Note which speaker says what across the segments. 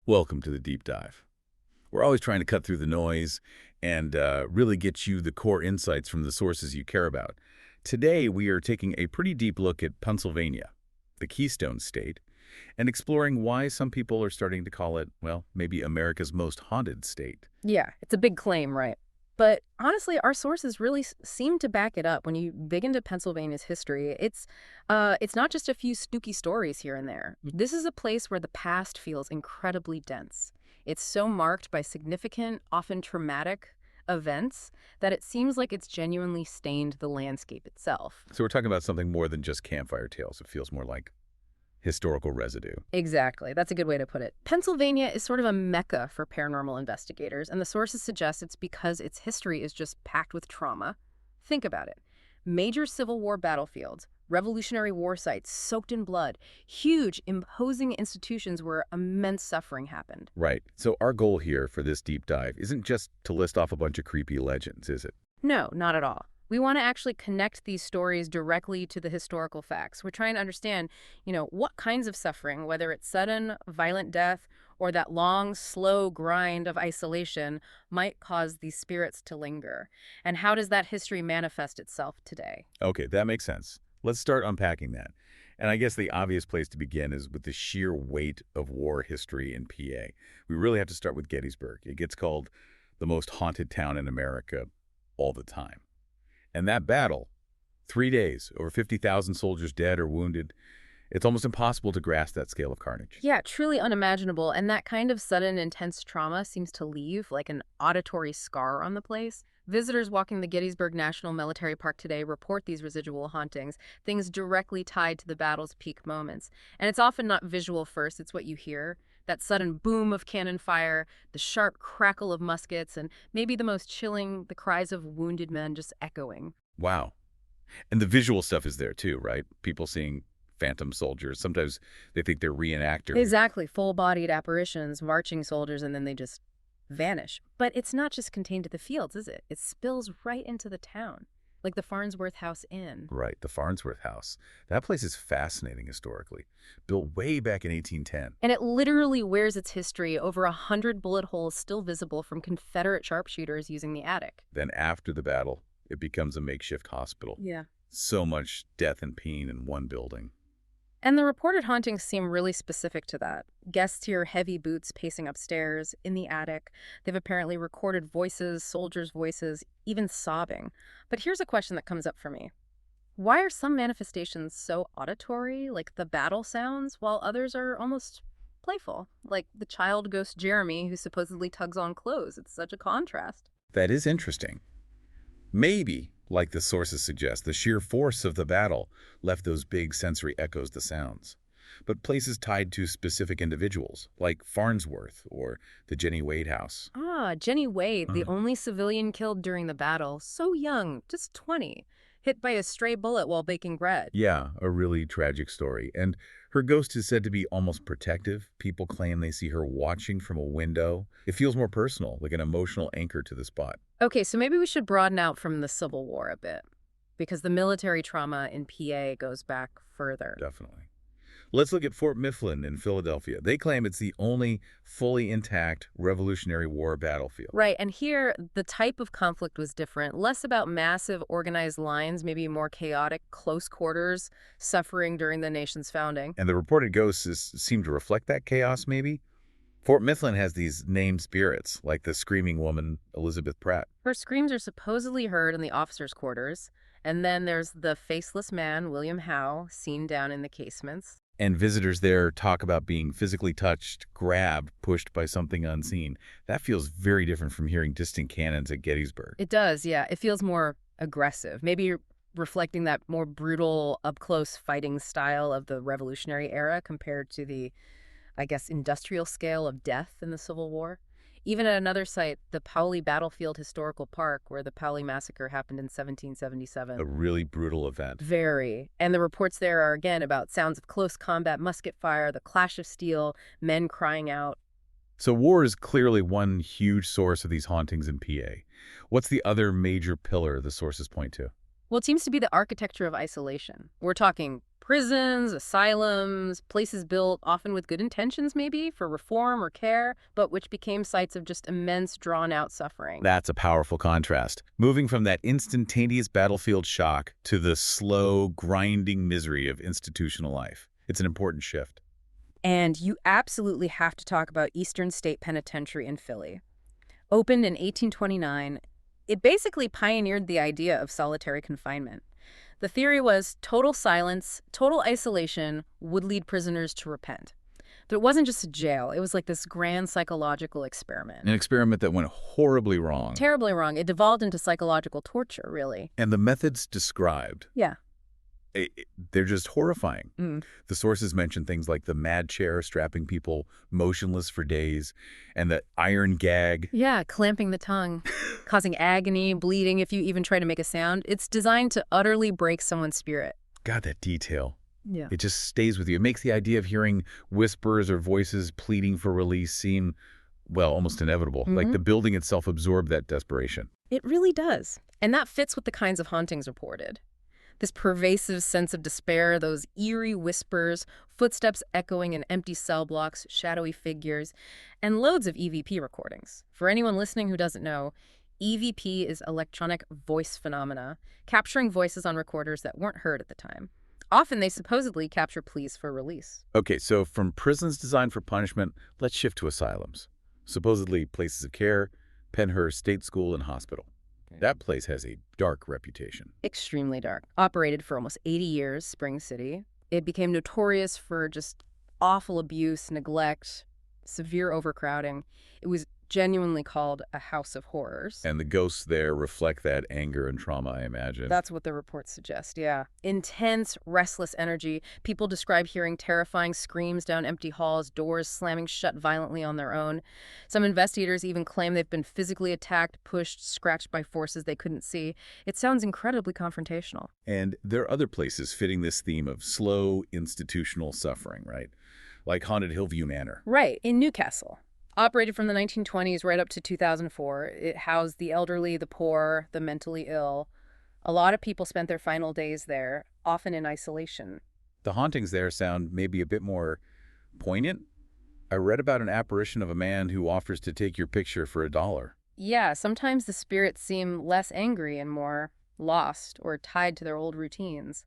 Speaker 1: Welcome to the deep dive. We're always trying to cut through the noise and really get you the core insights from the sources you care about. Today, we are taking a pretty deep look at Pennsylvania, the Keystone State, and exploring why some people are starting to call it, well, maybe America's most haunted state.
Speaker 2: Yeah, it's a big claim, right? But honestly, our sources really seem to back it up. When you dig into Pennsylvania's history, it's not just a few spooky stories here and there. This is a place where the past feels incredibly dense. It's so marked by significant, often traumatic events that it seems like it's genuinely stained the landscape itself.
Speaker 1: So we're talking about something more than just campfire tales. It feels more like historical residue.
Speaker 2: Exactly. That's a good way to put it. Pennsylvania is sort of a mecca for paranormal investigators, and the sources suggest it's because its history is just packed with trauma. Think about it. Major Civil War battlefields, Revolutionary War sites soaked in blood, huge, imposing institutions where immense suffering happened.
Speaker 1: Right. So our goal here for this deep dive isn't just to list off a bunch of creepy legends, is it?
Speaker 2: No, not at all. We want to actually connect these stories directly to the historical facts. We're trying to understand, what kinds of suffering, whether it's sudden, violent death, or that long, slow grind of isolation, might cause these spirits to linger. And how does that history manifest itself today?
Speaker 1: Okay, that makes sense. Let's start unpacking that. And I guess the obvious place to begin is with the sheer weight of war history in PA. We really have to start with Gettysburg. It gets called the most haunted town in America all the time. And that battle, 3 days, over 50,000 soldiers dead or wounded, it's almost impossible to grasp that scale of carnage.
Speaker 2: Yeah, truly unimaginable. And that kind of sudden, intense trauma seems to leave like an auditory scar on the place. Visitors walking the Gettysburg National Military Park today report these residual hauntings, things directly tied to the battle's peak moments. And it's often not visual first, it's what you hear. That sudden boom of cannon fire, the sharp crackle of muskets, and maybe the most chilling, the cries of wounded men just echoing.
Speaker 1: Wow. And the visual stuff is there too, right? People seeing phantom soldiers. Sometimes they think they're reenactors.
Speaker 2: Exactly, full-bodied apparitions, marching soldiers, and then they just vanish. But it's not just contained to the fields, is it? It spills right into the town, like the Farnsworth House Inn.
Speaker 1: Right, the Farnsworth House. That place is fascinating historically. Built way back in 1810.
Speaker 2: And it literally wears its history, over 100 bullet holes still visible from Confederate sharpshooters using the attic.
Speaker 1: Then after the battle, it becomes a makeshift hospital.
Speaker 2: Yeah.
Speaker 1: So much death and pain in one building.
Speaker 2: And the reported hauntings seem really specific to that. Guests hear heavy boots pacing upstairs, in the attic. They've apparently recorded voices, soldiers' voices, even sobbing. But here's a question that comes up for me. Why are some manifestations so auditory, like the battle sounds, while others are almost playful, like the child ghost Jeremy who supposedly tugs on clothes? It's such a contrast.
Speaker 1: That is interesting. Maybe, like the sources suggest, the sheer force of the battle left those big sensory echoes to sounds. But places tied to specific individuals, like Farnsworth or the Jenny Wade house.
Speaker 2: Ah, Jenny Wade, the only civilian killed during the battle, so young, just 20, hit by a stray bullet while baking bread.
Speaker 1: Yeah, a really tragic story. And her ghost is said to be almost protective. People claim they see her watching from a window. It feels more personal, like an emotional anchor to the spot.
Speaker 2: Okay, so maybe we should broaden out from the Civil War a bit, because the military trauma in PA goes back further.
Speaker 1: Definitely. Let's look at Fort Mifflin in Philadelphia. They claim it's the only fully intact Revolutionary War battlefield.
Speaker 2: Right, and here the type of conflict was different, less about massive organized lines, maybe more chaotic, close quarters, suffering during the nation's founding.
Speaker 1: And the reported ghosts seem to reflect that chaos, maybe? Fort Mifflin has these named spirits, like the screaming woman, Elizabeth Pratt.
Speaker 2: Her screams are supposedly heard in the officers' quarters, and then there's the faceless man, William Howe, seen down in the casements.
Speaker 1: And visitors there talk about being physically touched, grabbed, pushed by something unseen. That feels very different from hearing distant cannons at Gettysburg.
Speaker 2: It does, yeah. It feels more aggressive, maybe reflecting that more brutal, up-close fighting style of the Revolutionary era compared to the, I guess, industrial scale of death in the Civil War. Even at another site, the Paoli Battlefield Historical Park, where the Paoli Massacre happened in 1777.
Speaker 1: A really brutal event.
Speaker 2: Very. And the reports there are, again, about sounds of close combat, musket fire, the clash of steel, men crying out.
Speaker 1: So war is clearly one huge source of these hauntings in PA. What's the other major pillar the sources point to?
Speaker 2: Well, it seems to be the architecture of isolation. We're talking prisons, asylums, places built often with good intentions maybe for reform or care, but which became sites of just immense drawn-out suffering.
Speaker 1: That's a powerful contrast, moving from that instantaneous battlefield shock to the slow, grinding misery of institutional life. It's an important shift.
Speaker 2: And you absolutely have to talk about Eastern State Penitentiary in Philly. Opened in 1829, it basically pioneered the idea of solitary confinement. The theory was total silence, total isolation would lead prisoners to repent. But it wasn't just a jail. It was like this grand psychological experiment.
Speaker 1: An experiment that went horribly wrong.
Speaker 2: Terribly wrong. It devolved into psychological torture, really.
Speaker 1: And the methods described,
Speaker 2: Yeah.
Speaker 1: they're just horrifying.
Speaker 2: Mm.
Speaker 1: The sources mention things like the mad chair strapping people motionless for days, and the iron gag.
Speaker 2: Yeah, clamping the tongue, causing agony, bleeding if you even try to make a sound. It's designed to utterly break someone's spirit.
Speaker 1: God, that detail.
Speaker 2: Yeah.
Speaker 1: It just stays with you. It makes the idea of hearing whispers or voices pleading for release seem, well, almost inevitable. Like the building itself absorbed that desperation.
Speaker 2: It really does. And that fits with the kinds of hauntings reported. This pervasive sense of despair, those eerie whispers, footsteps echoing in empty cell blocks, shadowy figures, and loads of EVP recordings. For anyone listening who doesn't know, EVP is electronic voice phenomena, capturing voices on recorders that weren't heard at the time. Often they supposedly capture pleas for release.
Speaker 1: Okay, so from prisons designed for punishment, let's shift to asylums. Supposedly places of care, Penhurst State School and Hospital. That place has a dark reputation.
Speaker 2: Extremely dark. Operated for almost 80 years, Spring City. It became notorious for just awful abuse, neglect, severe overcrowding. It was genuinely called a house of horrors.
Speaker 1: And the ghosts there reflect that anger and trauma, I imagine.
Speaker 2: That's what the reports suggest, yeah. Intense, restless energy. People describe hearing terrifying screams down empty halls, doors slamming shut violently on their own. Some investigators even claim they've been physically attacked, pushed, scratched by forces they couldn't see. It sounds incredibly confrontational.
Speaker 1: And there are other places fitting this theme of slow institutional suffering, right? Like Haunted Hillview Manor.
Speaker 2: Right, in Newcastle. Operated from the 1920s right up to 2004, it housed the elderly, the poor, the mentally ill. A lot of people spent their final days there, often in isolation.
Speaker 1: The hauntings there sound maybe a bit more poignant. I read about an apparition of a man who offers to take your picture for $1.
Speaker 2: Yeah, sometimes the spirits seem less angry and more lost or tied to their old routines.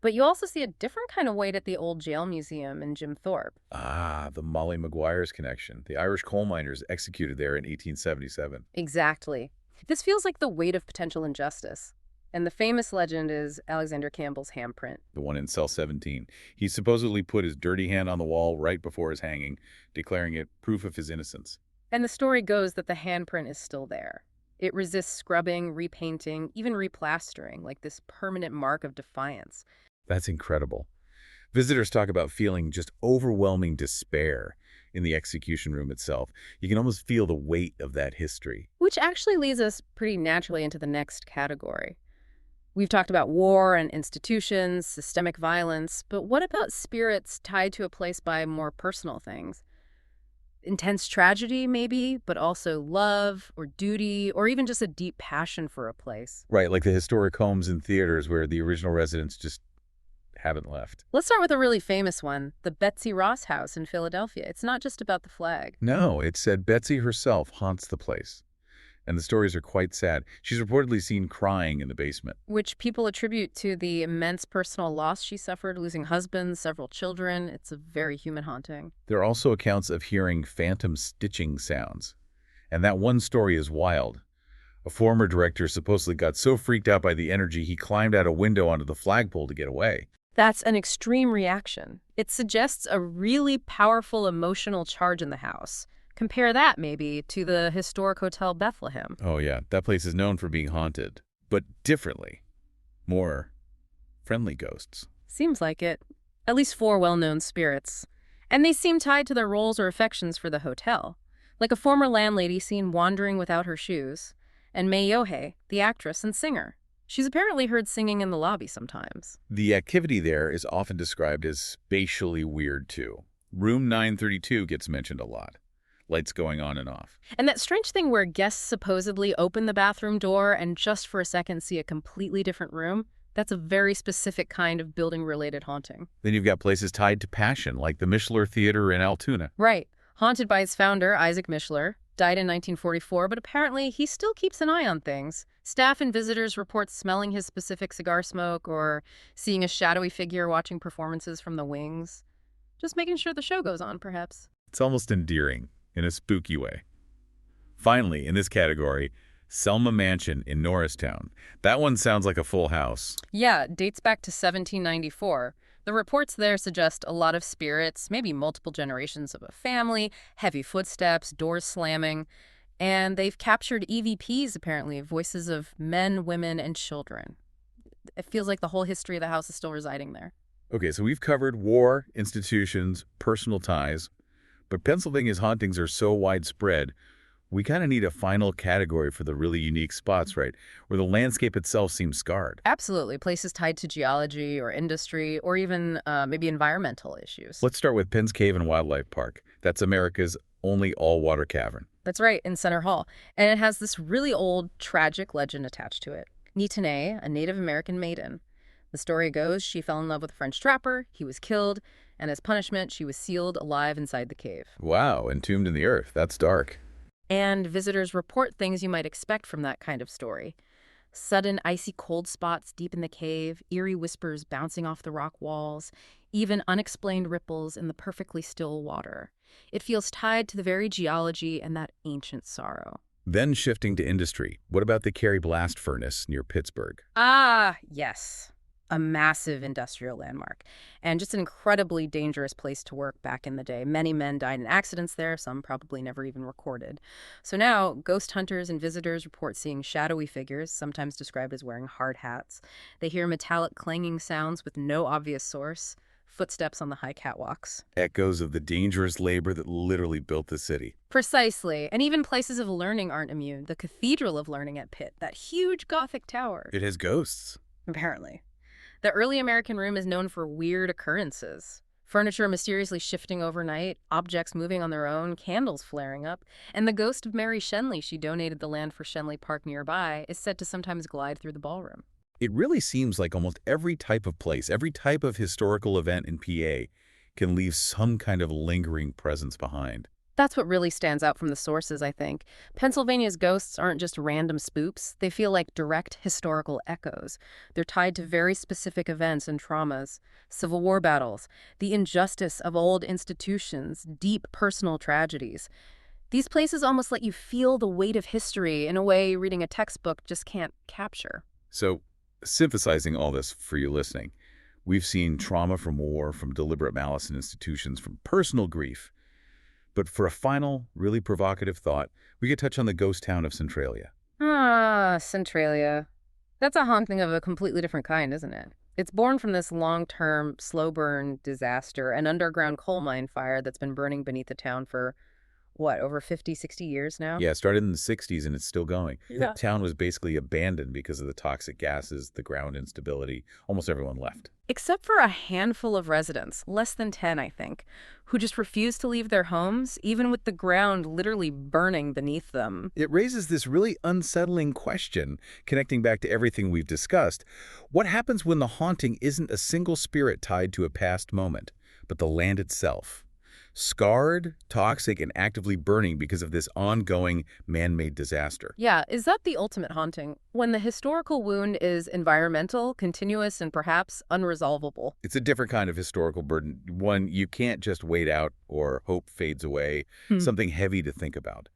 Speaker 2: But you also see a different kind of weight at the old jail museum in Jim Thorpe.
Speaker 1: Ah, the Molly Maguire's connection. The Irish coal miners executed there in 1877.
Speaker 2: Exactly. This feels like the weight of potential injustice. And the famous legend is Alexander Campbell's handprint.
Speaker 1: The one in cell 17. He supposedly put his dirty hand on the wall right before his hanging, declaring it proof of his innocence.
Speaker 2: And the story goes that the handprint is still there. It resists scrubbing, repainting, even replastering, like this permanent mark of defiance.
Speaker 1: That's incredible. Visitors talk about feeling just overwhelming despair in the execution room itself. You can almost feel the weight of that history.
Speaker 2: Which actually leads us pretty naturally into the next category. We've talked about war and institutions, systemic violence, but what about spirits tied to a place by more personal things? Intense tragedy, maybe, but also love or duty or even just a deep passion for a place.
Speaker 1: Right, like the historic homes and theaters where the original residents just haven't left.
Speaker 2: Let's start with a really famous one, the Betsy Ross House in Philadelphia. It's not just about the flag.
Speaker 1: No, it said Betsy herself haunts the place. And the stories are quite sad. She's reportedly seen crying in the basement.
Speaker 2: Which people attribute to the immense personal loss she suffered, losing husbands, several children. It's a very human haunting.
Speaker 1: There are also accounts of hearing phantom stitching sounds. And that one story is wild. A former director supposedly got so freaked out by the energy he climbed out a window onto the flagpole to get away.
Speaker 2: That's an extreme reaction. It suggests a really powerful emotional charge in the house. Compare that, maybe, to the historic Hotel Bethlehem.
Speaker 1: Oh yeah, that place is known for being haunted, but differently. More friendly ghosts.
Speaker 2: Seems like it. At least 4 well-known spirits. And they seem tied to their roles or affections for the hotel. Like a former landlady seen wandering without her shoes, and Mae Yohei, the actress and singer. She's apparently heard singing in the lobby sometimes.
Speaker 1: The activity there is often described as spatially weird, too. Room 932 gets mentioned a lot. Lights going on and off.
Speaker 2: And that strange thing where guests supposedly open the bathroom door and just for a second see a completely different room, That's a very specific kind of building-related haunting.
Speaker 1: Then you've got places tied to passion, like the Mishler Theater in Altoona.
Speaker 2: Right. Haunted by its founder, Isaac Mishler, died in 1944, but apparently he still keeps an eye on things. Staff and visitors report smelling his specific cigar smoke or seeing a shadowy figure watching performances from the wings. Just making sure the show goes on, perhaps.
Speaker 1: It's almost endearing, in a spooky way. Finally, in this category, Selma Mansion in Norristown. That one sounds like a full house.
Speaker 2: Yeah, it dates back to 1794. The reports there suggest a lot of spirits, maybe multiple generations of a family, heavy footsteps, doors slamming, and they've captured EVPs, apparently, voices of men, women, and children. It feels like the whole history of the house is still residing there.
Speaker 1: Okay, so we've covered war, institutions, personal ties, but Pennsylvania's hauntings are so widespread, we kind of need a final category for the really unique spots, right, where the landscape itself seems scarred.
Speaker 2: Absolutely. Places tied to geology or industry or even maybe environmental issues.
Speaker 1: Let's start with Penn's Cave and Wildlife Park. That's America's only all-water cavern.
Speaker 2: That's right, in Center Hall. And it has this really old, tragic legend attached to it. Nitane, a Native American maiden. The story goes she fell in love with a French trapper, he was killed, and as punishment, she was sealed alive inside the cave.
Speaker 1: Wow, entombed in the earth. That's dark.
Speaker 2: And visitors report things you might expect from that kind of story. Sudden icy cold spots deep in the cave, eerie whispers bouncing off the rock walls, even unexplained ripples in the perfectly still water. It feels tied to the very geology and that ancient sorrow.
Speaker 1: Then shifting to industry, what about the Cary Blast Furnace near Pittsburgh?
Speaker 2: Ah, yes. A massive industrial landmark, and just an incredibly dangerous place to work back in the day. Many men died in accidents there, some probably never even recorded. So now, ghost hunters and visitors report seeing shadowy figures, sometimes described as wearing hard hats. They hear metallic clanging sounds with no obvious source, footsteps on the high catwalks.
Speaker 1: Echoes of the dangerous labor that literally built the city.
Speaker 2: Precisely, and even places of learning aren't immune. The Cathedral of Learning at Pitt, that huge Gothic tower.
Speaker 1: It has ghosts.
Speaker 2: Apparently. The early American room is known for weird occurrences. Furniture mysteriously shifting overnight, objects moving on their own, candles flaring up, and the ghost of Mary Shenley, she donated the land for Shenley Park nearby, is said to sometimes glide through the ballroom.
Speaker 1: It really seems like almost every type of place, every type of historical event in PA can leave some kind of lingering presence behind.
Speaker 2: That's what really stands out from the sources, I think. Pennsylvania's ghosts aren't just random spooks. They feel like direct historical echoes. They're tied to very specific events and traumas. Civil War battles, the injustice of old institutions, deep personal tragedies. These places almost let you feel the weight of history in a way reading a textbook just can't capture.
Speaker 1: So, synthesizing all this for you listening, we've seen trauma from war, from deliberate malice in institutions, from personal grief. But for a final, really provocative thought, we could touch on the ghost town of Centralia.
Speaker 2: Ah, Centralia. That's a haunting of a completely different kind, isn't it? It's born from this long-term, slow-burn disaster, an underground coal mine fire that's been burning beneath the town for, what, over 50, 60 years now?
Speaker 1: Yeah, it started in the 60s and it's still going.
Speaker 2: Yeah.
Speaker 1: The town was basically abandoned because of the toxic gases, the ground instability. Almost everyone left.
Speaker 2: Except for a handful of residents, less than 10, I think, who just refuse to leave their homes, even with the ground literally burning beneath them.
Speaker 1: It raises this really unsettling question, connecting back to everything we've discussed. What happens when the haunting isn't a single spirit tied to a past moment, but the land itself? Scarred, toxic, and actively burning because of this ongoing man-made disaster.
Speaker 2: Yeah, is that the ultimate haunting? When the historical wound is environmental, continuous, and perhaps unresolvable?
Speaker 1: It's a different kind of historical burden, one you can't just wait out or hope fades away, something heavy to think about.